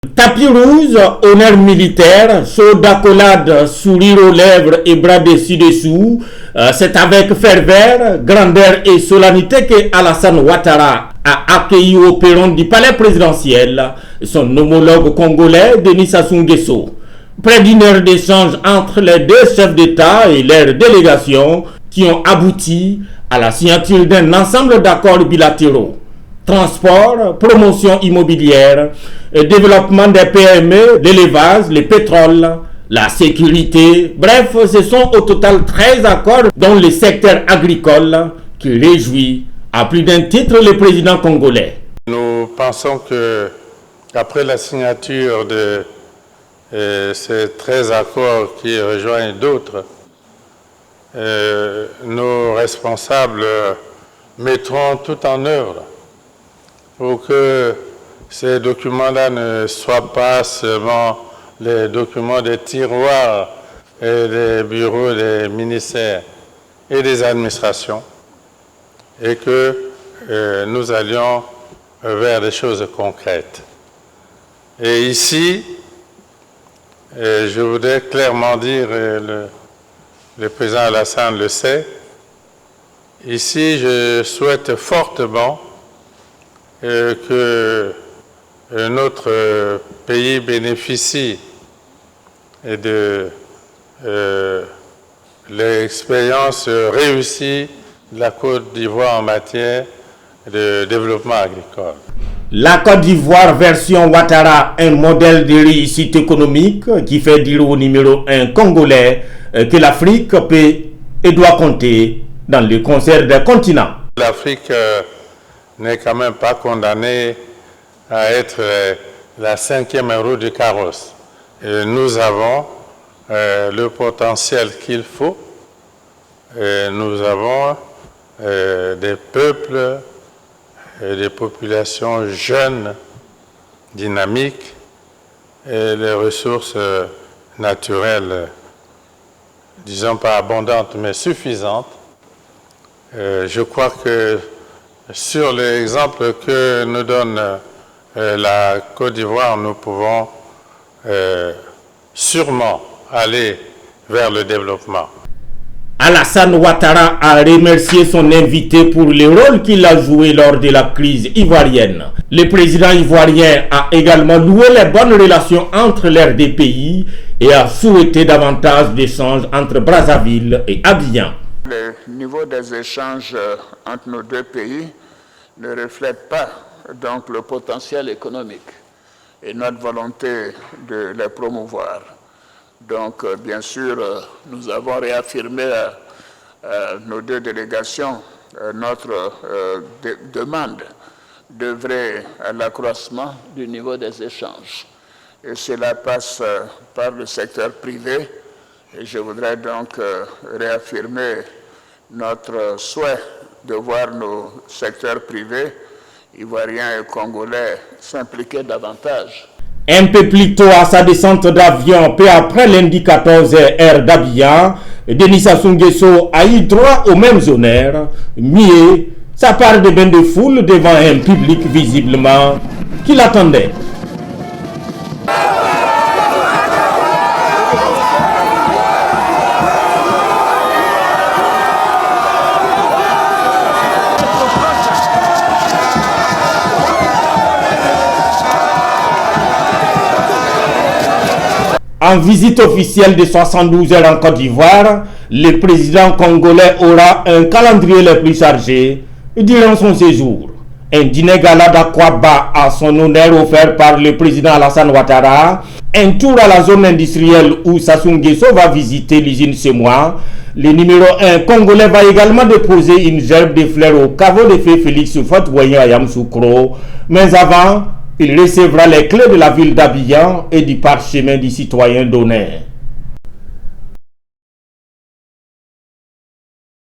Tapis rouge, honneur militaire, chaud d'accolade, sourire aux lèvres et bras dessus-dessous. C'est avec ferveur, grandeur et solennité que Alassane Ouattara a accueilli au perron du palais présidentiel son homologue congolais Denis Sassou Nguesso. Près d'une heure d'échange entre les deux chefs d'État et leurs délégations qui ont abouti à la signature d'un ensemble d'accords bilatéraux. Transport, promotion immobilière, développement des PME, l'élevage, le pétrole, la sécurité. Bref, ce sont au total 13 accords dont le secteur agricole qui réjouit à plus d'un titre le président congolais. Nous pensons que après la signature de ces 13 accords qui rejoignent d'autres, nos responsables mettront tout en œuvre pour que ces documents-là ne soient pas seulement les documents des tiroirs et des bureaux des ministères et des administrations, et que nous allions vers des choses concrètes. Et ici, je voudrais clairement dire, le président Alassane le sait, ici je souhaite fortement que notre pays bénéficie de l'expérience réussie de la Côte d'Ivoire en matière de développement agricole. La Côte d'Ivoire version Ouattara, un modèle de réussite économique qui fait dire au numéro 1 congolais que l'Afrique peut et doit compter dans le concert des continents. L'Afrique n'est quand même pas condamnée à être la 5e roue du carrosse. Et nous avons le potentiel qu'il faut. Et nous avons des peuples et des populations jeunes, dynamiques, et les ressources naturelles, disons pas abondantes, mais suffisantes. Je crois que sur l'exemple que nous donne la Côte d'Ivoire, nous pouvons sûrement aller vers le développement. Alassane Ouattara a remercié son invité pour le rôle qu'il a joué lors de la crise ivoirienne. Le président ivoirien a également loué les bonnes relations entre leurs deux pays et a souhaité davantage d'échanges entre Brazzaville et Abidjan. Le niveau des échanges entre nos deux pays ne reflète pas donc le potentiel économique et notre volonté de les promouvoir. Donc, bien sûr, nous avons réaffirmé à nos deux délégations notre demande d'œuvrer à l'accroissement du niveau des échanges. Et cela passe par le secteur privé. Et je voudrais donc réaffirmer notre souhait de voir nos secteurs privés, ivoiriens et congolais, s'impliquer davantage. Un peu plus tôt à sa descente d'avion, peu après lundi 14h d'Abidjan, Denis Sassou Nguesso a eu droit aux mêmes honneurs, mais sa part de bain de foule devant un public visiblement qui l'attendait. En visite officielle de 72 heures en Côte d'Ivoire, le président congolais aura un calendrier le plus chargé durant son séjour. Un dîner gala d'Akwaba à son honneur offert par le président Alassane Ouattara, un tour à la zone industrielle où Sassou Nguesso va visiter l'usine ce mois. Le numéro 1 congolais va également déposer une gerbe de fleurs au caveau de feu Félix Houphouët-Boigny à Yamoussoukro. Mais avant, il recevra les clés de la ville d'Abidjan et du parchemin du citoyen d'honneur.